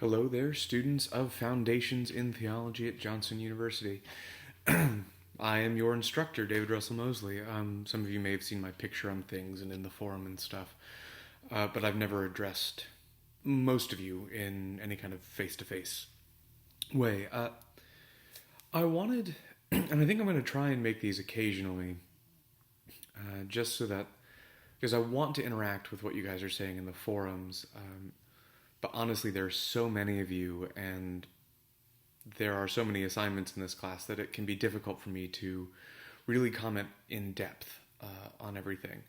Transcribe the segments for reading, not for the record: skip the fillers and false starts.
Hello there, students of Foundations in Theology at Johnson University. I am your instructor, David Russell Mosley. Some of you may have seen my picture on things and in the forum and stuff, but I've never addressed most of you in any kind of face-to-face way. I wanted, and I think I'm going to try and make these occasionally, just so that, because I want to interact with what you guys are saying in the forums. But honestly, there are so many of you, and there are so many assignments in this class that it can be difficult for me to really comment in depth on everything.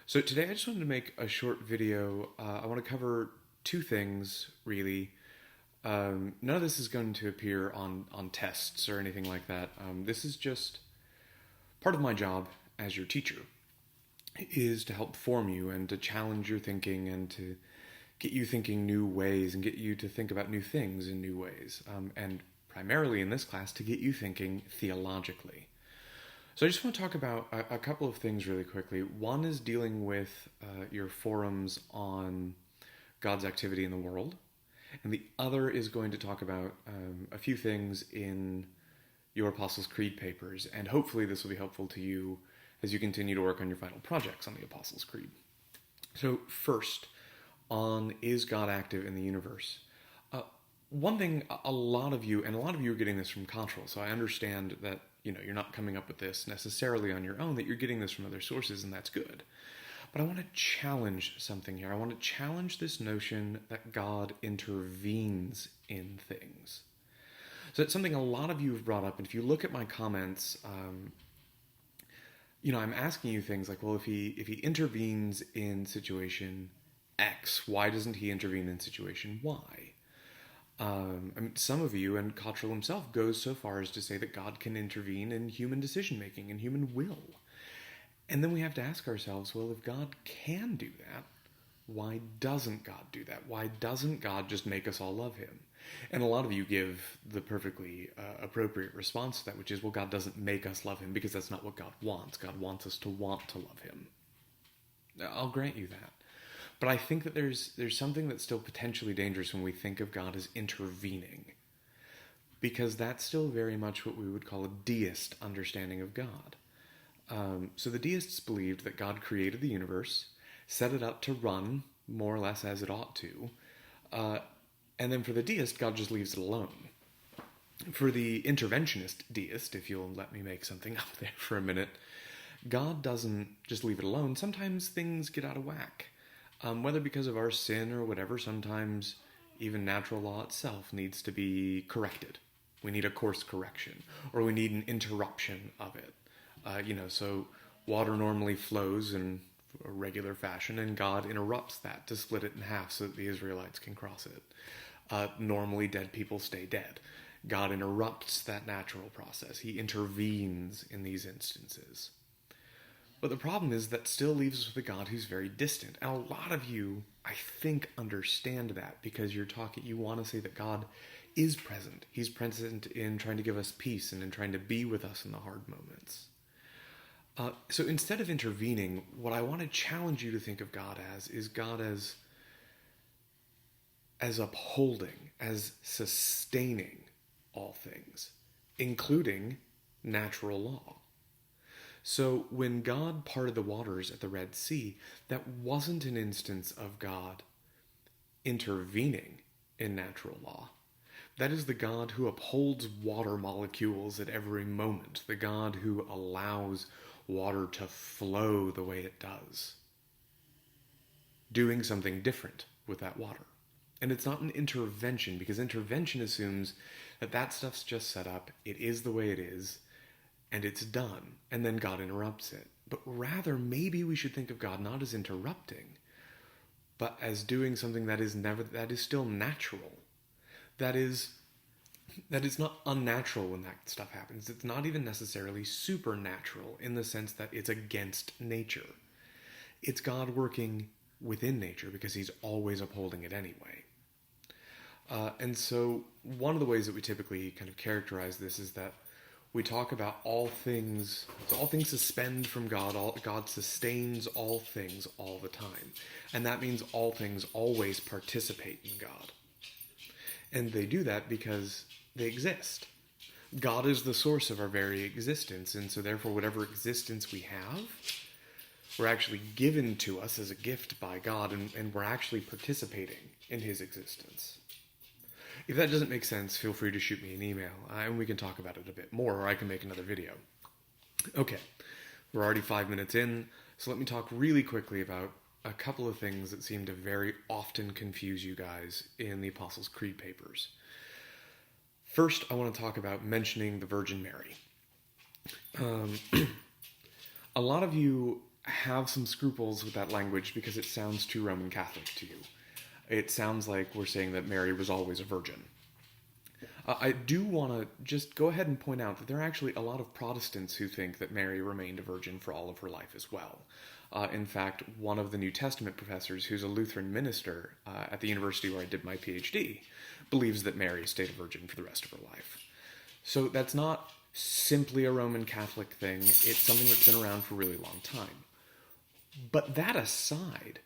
So today I just wanted to make a short video. I want to cover two things, really. None of this is going to appear on tests or anything like that. This is just part of my job as your teacher, is to help form you and to challenge your thinking and to get you thinking new ways and get you to think about new things in new ways. And primarily in this class, to get you thinking theologically. So I just want to talk about a couple of things really quickly. One is dealing with your forums on God's activity in the world. And the other is going to talk about a few things in your Apostles' Creed papers. And hopefully this will be helpful to you as you continue to work on your final projects on the Apostles' Creed. So first, on is God active in the universe? One thing a lot of you are getting this from Cottrell, so I understand that you're not coming up with this necessarily on your own, that you're getting this from other sources, and that's good. But I want to challenge something here. I want to challenge this notion that God intervenes in things. So it's something a lot of you have brought up, and if you look at my comments, I'm asking you things like, well, if he intervenes in situation X, why doesn't he intervene in situation Y? Some of you, and Cottrell himself, goes so far as to say that God can intervene in human decision-making and human will. And then we have to ask ourselves, well, if God can do that, why doesn't God do that? Why doesn't God just make us all love him? And a lot of you give the perfectly appropriate response to that, which is, well, God doesn't make us love him because that's not what God wants. God wants us to want to love him. I'll grant you that. But I think that there's something that's still potentially dangerous when we think of God as intervening, because that's still very much what we would call a deist understanding of God. So the deists believed that God created the universe, set it up to run more or less as it ought to, and then for the deist, God just leaves it alone. For the interventionist deist, if you'll let me make something up there for a minute, God doesn't just leave it alone. Sometimes things get out of whack. Whether because of our sin or whatever, sometimes even natural law itself needs to be corrected. We need a course correction, or we need an interruption of it. So water normally flows in a regular fashion, and God interrupts that to split it in half so that the Israelites can cross it. Normally dead people stay dead. God interrupts that natural process. He intervenes in these instances. But the problem is that still leaves us with a God who's very distant. And a lot of you, I think, understand that because you want to say that God is present. He's present in trying to give us peace and in trying to be with us in the hard moments. So instead of intervening, what I want to challenge you to think of God as is God as upholding, as sustaining all things, including natural law. So when God parted the waters at the Red Sea, that wasn't an instance of God intervening in natural law. That is the God who upholds water molecules at every moment, the God who allows water to flow the way it does, doing something different with that water. And it's not an intervention, because intervention assumes that stuff's just set up, it is the way it is, and it's done, and then God interrupts it. But rather, maybe we should think of God not as interrupting, but as doing something that is still natural. That is not unnatural when that stuff happens. It's not even necessarily supernatural in the sense that it's against nature. It's God working within nature because he's always upholding it anyway. And so one of the ways that we typically kind of characterize this is that we talk about all things suspend from God. God sustains all things all the time. And that means all things always participate in God. And they do that because they exist. God is the source of our very existence, and so therefore whatever existence we have, we're actually given to us as a gift by God, and we're actually participating in his existence. If that doesn't make sense, feel free to shoot me an email, and we can talk about it a bit more, or I can make another video. Okay, we're already 5 minutes in, so let me talk really quickly about a couple of things that seem to very often confuse you guys in the Apostles' Creed papers. First, I want to talk about mentioning the Virgin Mary. A lot of you have some scruples with that language because it sounds too Roman Catholic to you. It sounds like we're saying that Mary was always a virgin. I do want to just go ahead and point out that there are actually a lot of Protestants who think that Mary remained a virgin for all of her life as well. In fact, one of the New Testament professors, who's a Lutheran minister at the university where I did my PhD, believes that Mary stayed a virgin for the rest of her life. So that's not simply a Roman Catholic thing. It's something that's been around for a really long time. But that aside,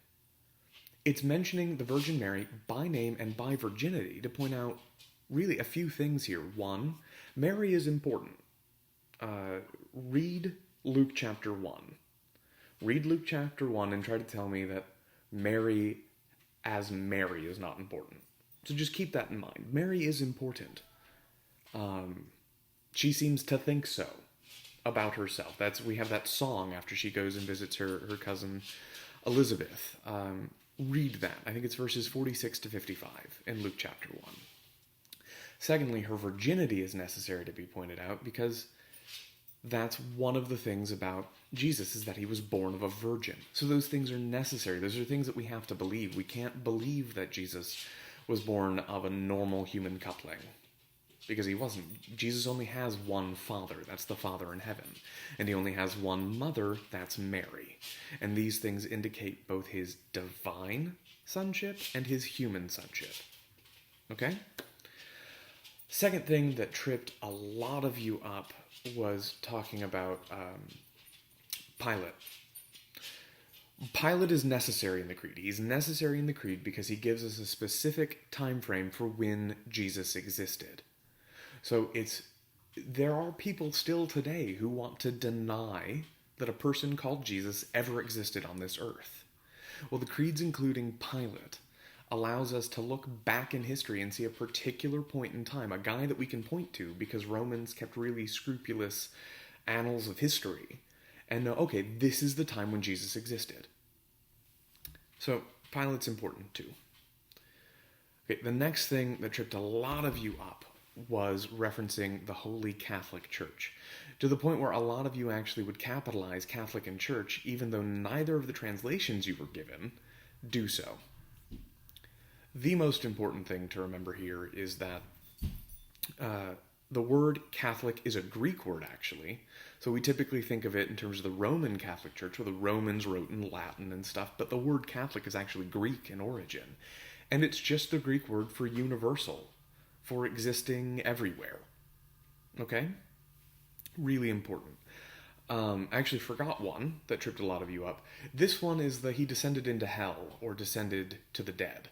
it's mentioning the Virgin Mary by name and by virginity to point out really a few things here. One, Mary is important. Read Luke chapter 1. Read Luke chapter 1 and try to tell me that Mary as Mary is not important. So just keep that in mind. Mary is important. She seems to think so about herself. We have that song after she goes and visits her cousin Elizabeth. Read that. I think it's verses 46 to 55 in Luke chapter 1. Secondly, her virginity is necessary to be pointed out because that's one of the things about Jesus, is that he was born of a virgin. So those things are necessary. Those are things that we have to believe. We can't believe that Jesus was born of a normal human coupling, because he wasn't. Jesus only has one father, that's the Father in heaven. And he only has one mother, that's Mary. And these things indicate both his divine sonship and his human sonship. Okay? Second thing that tripped a lot of you up was talking about Pilate. Pilate is necessary in the Creed. He's necessary in the Creed because he gives us a specific time frame for when Jesus existed. So there are people still today who want to deny that a person called Jesus ever existed on this earth. Well, the creeds, including Pilate, allows us to look back in history and see a particular point in time, a guy that we can point to because Romans kept really scrupulous annals of history, and know, okay, this is the time when Jesus existed. So Pilate's important too. Okay, the next thing that tripped a lot of you up was referencing the Holy Catholic Church, to the point where a lot of you actually would capitalize Catholic and Church, even though neither of the translations you were given do so. The most important thing to remember here is that the word Catholic is a Greek word, actually. So we typically think of it in terms of the Roman Catholic Church, where the Romans wrote in Latin and stuff, but the word Catholic is actually Greek in origin. And it's just the Greek word for universal, for existing everywhere. Okay? Really important. I actually forgot one that tripped a lot of you up. This one is he descended into hell, or descended to the dead.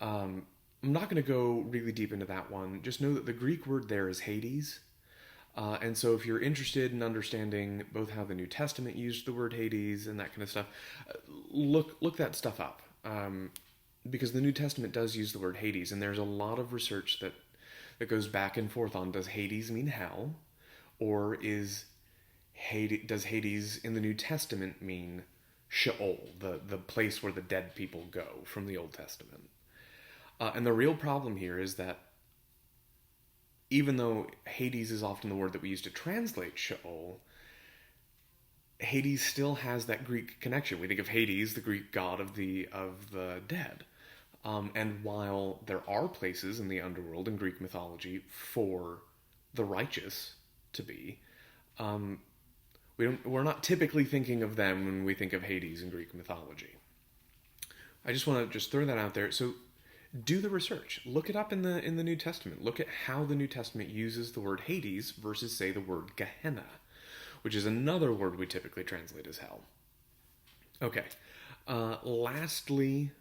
I'm not going to go really deep into that one. Just know that the Greek word there is Hades. And so if you're interested in understanding both how the New Testament used the word Hades and that kind of stuff, look that stuff up. Because the New Testament does use the word Hades, and there's a lot of research that goes back and forth on, does Hades mean hell? Or does Hades in the New Testament mean Sheol, the place where the dead people go from the Old Testament? And the real problem here is that even though Hades is often the word that we use to translate Sheol, Hades still has that Greek connection. We think of Hades, the Greek god of the dead. And while there are places in the underworld in Greek mythology for the righteous to be, we're not typically thinking of them when we think of Hades in Greek mythology. I just want to throw that out there. So do the research. Look it up in the New Testament. Look at how the New Testament uses the word Hades versus, say, the word Gehenna, which is another word we typically translate as hell. Okay. Lastly,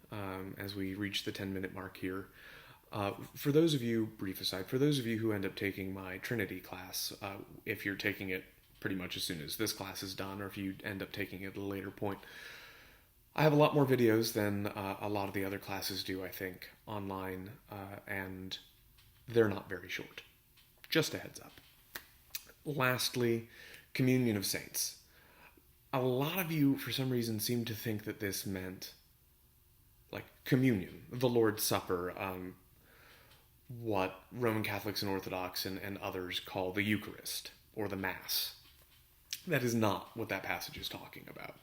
as we reach the 10-minute mark here, For those of you, brief aside, for those of you who end up taking my Trinity class, if you're taking it pretty much as soon as this class is done, or if you end up taking it at a later point, I have a lot more videos than a lot of the other classes do, I think, online, and they're not very short. Just a heads up. Lastly, Communion of Saints. A lot of you, for some reason, seem to think that this meant, like, communion, the Lord's Supper, what Roman Catholics and Orthodox and others call the Eucharist, or the Mass. That is not what that passage is talking about.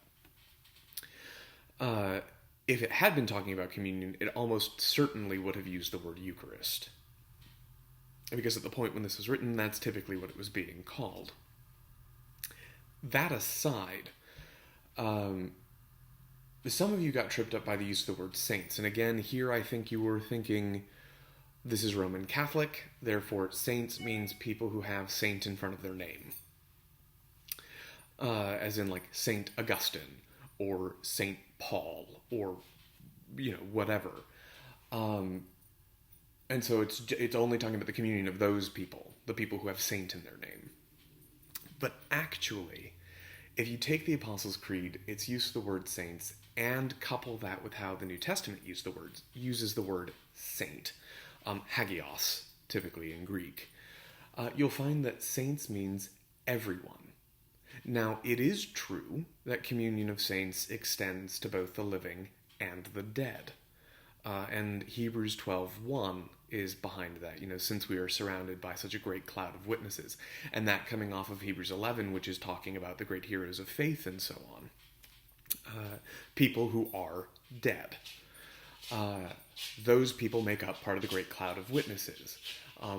If it had been talking about communion, it almost certainly would have used the word Eucharist. Because at the point when this was written, that's typically what it was being called. That aside, some of you got tripped up by the use of the word saints. And again, here I think you were thinking, this is Roman Catholic, therefore saints means people who have saint in front of their name. As in like Saint Augustine, or Saint Paul, or, whatever. And so it's only talking about the communion of those people, the people who have saint in their name. But actually, if you take the Apostles' Creed, its use of the word saints, and couple that with how the New Testament uses the word saint, hagios, typically in Greek, you'll find that saints means everyone. Now, it is true that communion of saints extends to both the living and the dead. And Hebrews 12:1 is behind that, since we are surrounded by such a great cloud of witnesses. And that coming off of Hebrews 11, which is talking about the great heroes of faith and so on. People who are dead. Those people make up part of the great cloud of witnesses.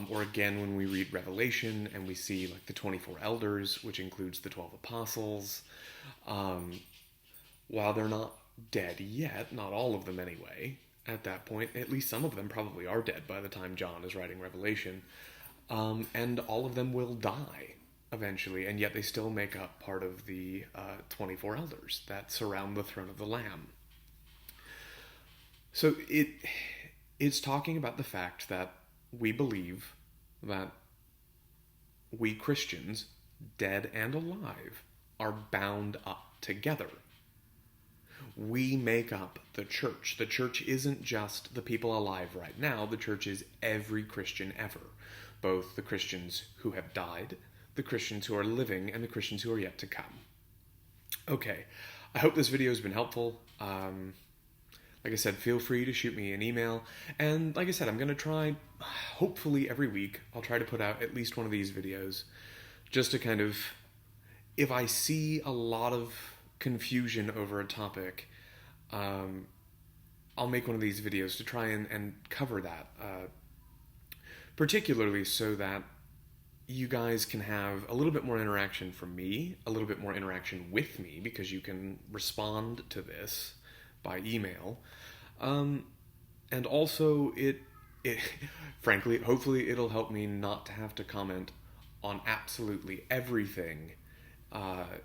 Or again, when we read Revelation and we see like the 24 elders, which includes the 12 apostles, while they're not dead yet, not all of them anyway, at that point, at least some of them probably are dead by the time John is writing Revelation, and all of them will die eventually, and yet they still make up part of the 24 elders that surround the throne of the Lamb. So it's talking about the fact that we believe that we Christians, dead and alive, are bound up together. We make up the church. The church isn't just the people alive right now. The church is every Christian ever. Both the Christians who have died, the Christians who are living, and the Christians who are yet to come. Okay, I hope this video has been helpful. Like I said, feel free to shoot me an email. And like I said, I'm going to try, hopefully every week, I'll try to put out at least one of these videos. Just to kind of, if I see a lot of confusion over a topic, I'll make one of these videos to try and cover that. Particularly so that you guys can have a little bit more interaction from me, a little bit more interaction with me, because you can respond to this by email, and also it frankly, hopefully it'll help me not to have to comment on absolutely everything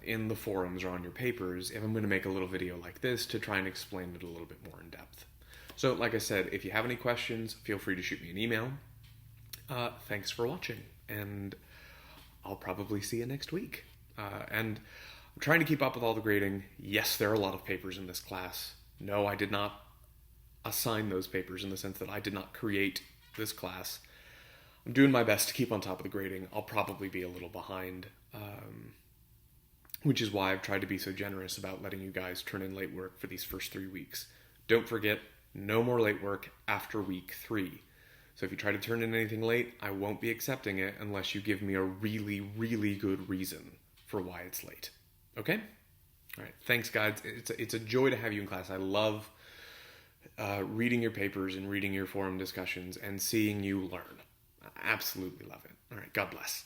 in the forums or on your papers if I'm going to make a little video like this to try and explain it a little bit more in depth. So like I said, if you have any questions, feel free to shoot me an email. Thanks for watching, and I'll probably see you next week. And I'm trying to keep up with all the grading. Yes, there are a lot of papers in this class. No, I did not assign those papers in the sense that I did not create this class. I'm doing my best to keep on top of the grading. I'll probably be a little behind, which is why I've tried to be so generous about letting you guys turn in late work for these first 3 weeks. Don't forget, no more late work after week 3. So if you try to turn in anything late, I won't be accepting it unless you give me a really, really good reason for why it's late. Okay? All right, thanks, guys. It's a joy to have you in class. I love reading your papers and reading your forum discussions and seeing you learn. I absolutely love it. All right, God bless.